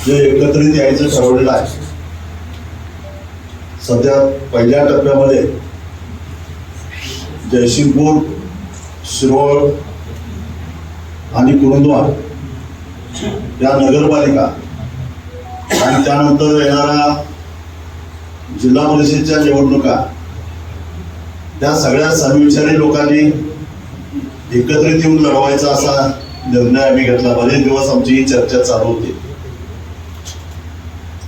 जे एकत्रित यायचं ठरवलेलं आहे. सध्या पहिल्या टप्प्यामध्ये जयसिंगपूर, शिरोळ आणि कुरुंदवाड या नगरपालिका आणि त्यानंतर येणाऱ्या जिल्हा परिषदेच्या निवडणुका त्या सगळ्या समविचारी लोकांनी एकत्रित येऊन लढवायचा असा निर्णय आम्ही घेतला. बरेच दिवस आमची ही चर्चा चालू होती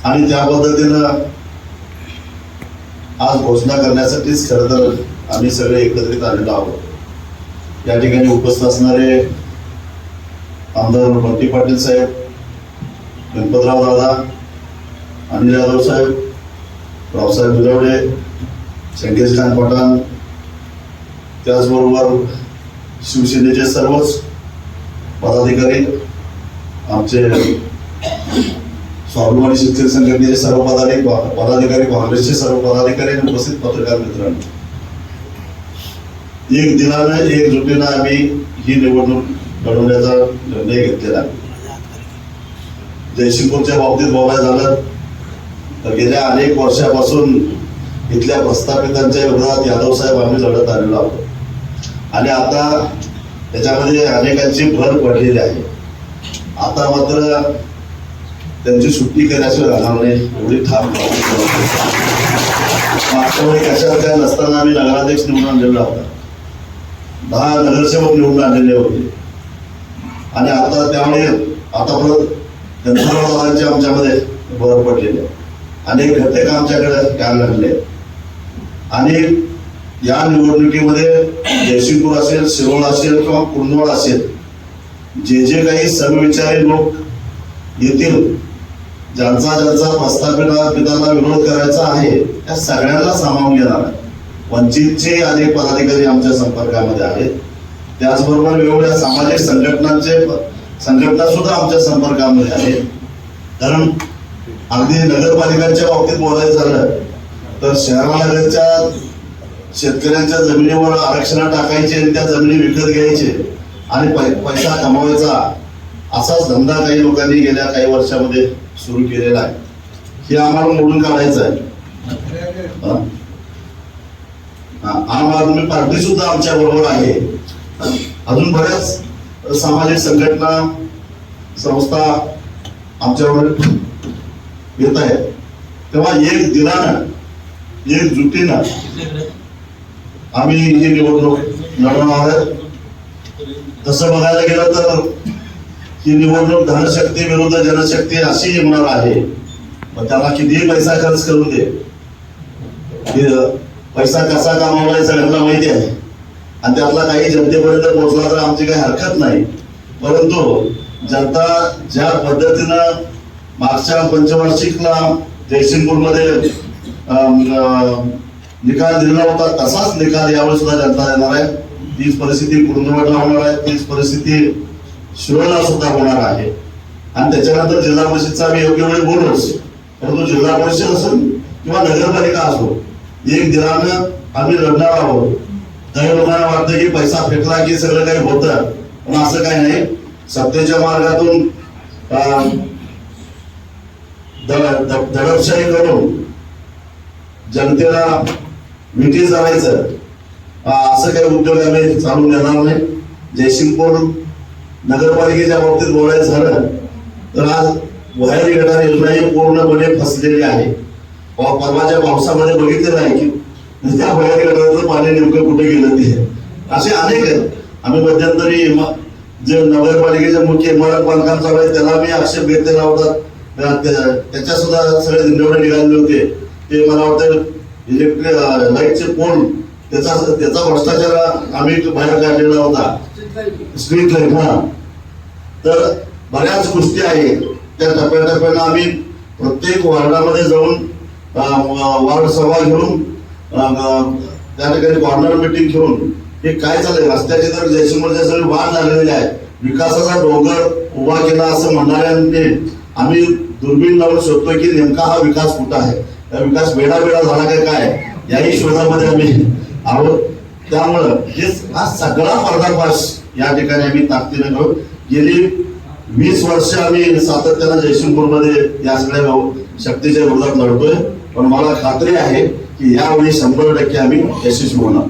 आणि त्या पद्धतीनं आज घोषणा करण्यासाठीच खरं तर आम्ही सगळे एकत्रित आलेलो आहोत. या ठिकाणी उपस्थित असणारे आमदार बंटी पाटील साहेब, गणपतराव दादा, अनिल यादव साहेब, रावसाहेब बिलवडे, चंगेज खान पठाण, त्याचबरोबर शिवसेनेचे सर्वच पदाधिकारी, आमचे स्वाभिमानी शेतकरी संघटनेचे सर्व पदाधिकारी, काँग्रेसचे सर्व पदाधिकारी आणि उपस्थित पत्रकार मित्रांनो, एक दिलानं एकजुटीनं आम्ही ही निवडणूक लढवण्याचा निर्णय घेतलेला आहे. जयसिंगपूरच्या बाबतीत बोलायचं झालं तर गेल्या अनेक वर्षापासून इथल्या प्रस्थापितांच्या विरोधात यादव साहेब आम्ही लढत आलेलो आहोत आणि आता त्याच्यामध्ये अनेकांची भर पडलेली आहे. आता मात्र त्यांची सुट्टी केल्याशिवाय राहणार नाही एवढी ठाम. मागच्या वेळी कशात काय नसताना आम्ही नगराध्यक्ष निवडून आणलेला होता, 10 नगरसेवक निवडून आणलेले होते आणि आता त्यामुळे आता परत गणपतरावांचे आमच्यामध्ये भर पडलेले अनेक घटक आमच्याकडे यायला लागले आणि या निवडणुकीमध्ये जयसिंगपूर असेल, शिरोळ असेल किंवा कुरुंदवाड असेल, जे काही समविचारी लोक येतील, ज्यांचा प्रस्थापितांना विरोध करायचा आहे त्या सगळ्यांना सामावून घेणार आहे. वंचितचे अनेक पदाधिकारी आमच्या संपर्कामध्ये आहेत. त्याचबरोबर वेगवेगळ्या सामाजिक संघटना सुद्धा आमच्या संपर्कामध्ये आहेत. कारण अगदी नगरपालिकांच्या बाबतीत बोलायचं झालं तर शहरानगरच्या शेतकऱ्यांच्या जमिनीवर आरक्षण टाकायचे आणि त्या जमिनी विकत घ्यायचे आणि पैसा कमवायचा असाच धंदा काही लोकांनी गेल्या काही वर्षामध्ये सुरू केलेला आहे. हे आम्हाला मोडून काढायचं आहे. आम आदमी पार्टी सुद्धा आमच्या बरोबर आहे. अजून बऱ्याच सामाजिक संघटना संस्था आमच्याबरोबर येत आहेत. तेव्हा एक दिलानं एकजुटीनं आम्ही ही निवडणूक लढवणार आहोत. तसं बघायला गेलं तर ही निवडणूक धनशक्ती विरुद्ध जनशक्ती अशी होणार आहे. मग त्याला कितीही पैसा खर्च करू दे, पैसा कसा कमावला हे सगळ्यांना माहिती आहे आणि त्यातला काही जनतेपर्यंत पोहोचला तर आमची काही हरकत नाही. परंतु जनता ज्या पद्धतीनं मागच्या पंचवार्षिकला जयसिंगपूरमध्ये निकाल दिलेला होता तसाच निकाल यावेळी सुद्धा जनता देणार आहे. तीच परिस्थिती कुरुंदवाडला होणार आहे, तीच परिस्थिती शिरोळला सुद्धा होणार आहे. आणि त्याच्यानंतर जिल्हा परिषदचा आम्ही योग्य वेळी बोलूच, परंतु जिल्हा परिषद असेल किंवा नगरपालिका असो, एक दिलानं आम्ही लढणार आहोत. काही लोकांना वाटतं की पैसा फेकला की सगळं काही होतं, पण असं काही नाही. सत्तेच्या मार्गातून दडपशाही करून जनतेला मिठी जायचं असं काही उद्योग आम्ही चालू देणार नाही. जयसिंगपूर नगरपालिकेच्या बाबतीत बोलायचं झालं तर आज भयारी गटार योजना ही पूर्णपणे फसलेली आहे. परवाच्या पावसामध्ये बघितलेलं आहे की त्या भयारी गटाराचं पाणी नेमकं कुठे गेलं ते असे अनेक आहेत. आम्ही मध्यंतरी जे नगरपालिकेच्या मुख्य इमारत बांधकाम चालू आहे त्याला मी आक्षेप घेतलेला होता. त्याच्या सुद्धा सगळे निवडे निघालेले होते. ते मला वाटतं इलेक्ट्रिक लाईटचे पोल त्याचा भ्रष्टाचार आम्ही बाहेर काढलेला होता. स्ट्रीट लाईट तर बऱ्याच गोष्टी आहेत. त्या टप्प्याटप्प्यानं आम्ही प्रत्येक वार्डामध्ये जाऊन वार्ड सभा घेऊन त्या ठिकाणी कॉर्नर मिटिंग घेऊन हे काय चाललंय, रस्त्याचे तर जयसिंगपूरचे सगळे वाद झालेले आहेत, विकासाचा डोंगर उभा केला असं म्हणणाऱ्यांनी आम्ही दुर्बीण लावून शोधतोय की नेमका हा विकास कुठं आहे, त्या विकास वेळा झाला काय याही शोधामध्ये आम्ही आहोत. त्यामुळं हा सगळा पर्दाफाश या ठिकाणी आम्ही ताकदीने करू. गेली 20 वर्ष आम्ही सातत्यानं जयसिंगपूरमध्ये या सगळ्या शक्तीच्या विरोधात लढतोय, पण मला खात्री आहे की यावेळी 100% आम्ही यशस्वी होणार.